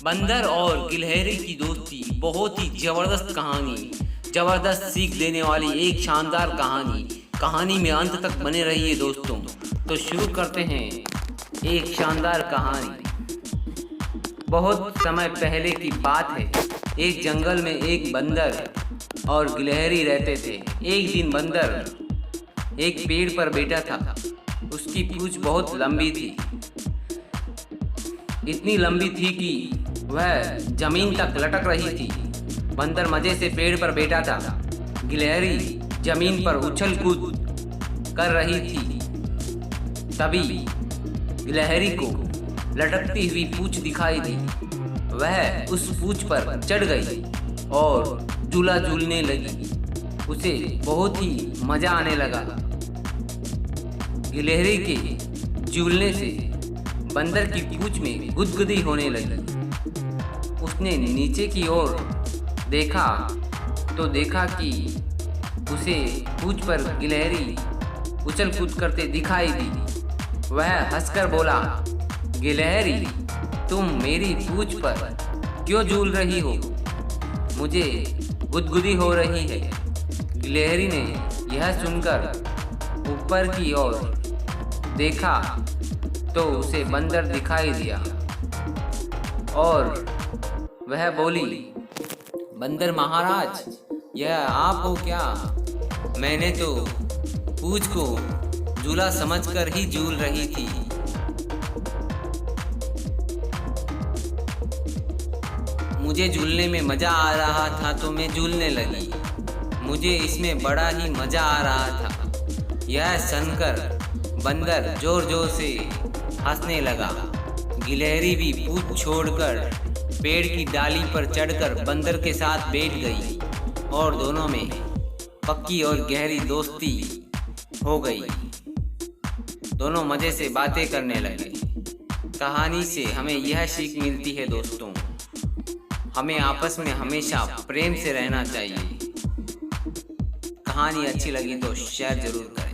बंदर और गिलहरी की दोस्ती बहुत ही जबरदस्त कहानी, जबरदस्त सीख देने वाली एक शानदार कहानी। कहानी में अंत तक बने रहिए दोस्तों। तो शुरू करते हैं एक शानदार कहानी। बहुत समय पहले की बात है। एक जंगल में एक बंदर और गिलहरी रहते थे। एक दिन बंदर एक पेड़ पर बैठा था। उसकी पूंछ बहुत लंबी थी, इतनी लंबी थी कि वह जमीन तक लटक रही थी। बंदर मजे से पेड़ पर बैठा था। गिलहरी जमीन पर उछल कूद कर रही थी। तभी गिलहरी को लटकती हुई पूंछ दिखाई दी। वह उस पूंछ पर चढ़ गई और झूला झूलने लगी। उसे बहुत ही मजा आने लगा। गिलहरी के झूलने से बंदर की पूंछ में गुदगुदी होने लगी। उसने नीचे की ओर देखा तो देखा कि उसे पूंछ पर गिलहरी उछल कूद करते दिखाई दी। वह हंसकर बोला, गिलहरी, तुम मेरी पूंछ पर क्यों झूल रही हो? मुझे गुदगुदी हो रही है। गिलहरी ने यह सुनकर ऊपर की ओर देखा तो उसे बंदर दिखाई दिया और वह बोली, बंदर महाराज, यह आप हो क्या? मैंने तो पूंछ को झूला समझकर ही झूल रही थी। मुझे झूलने में मजा आ रहा था तो मैं झूलने लगी। मुझे इसमें बड़ा ही मजा आ रहा था। यह सुनकर बंदर जोर जोर से हंसने लगा। गिलहरी भी पूंछ छोड़कर पेड़ की डाली पर चढ़कर बंदर के साथ बैठ गई और दोनों में पक्की और गहरी दोस्ती हो गई। दोनों मजे से बातें करने लगे। कहानी से हमें यह सीख मिलती है दोस्तों, हमें आपस में हमेशा प्रेम से रहना चाहिए। कहानी अच्छी लगी तो शेयर जरूर करें।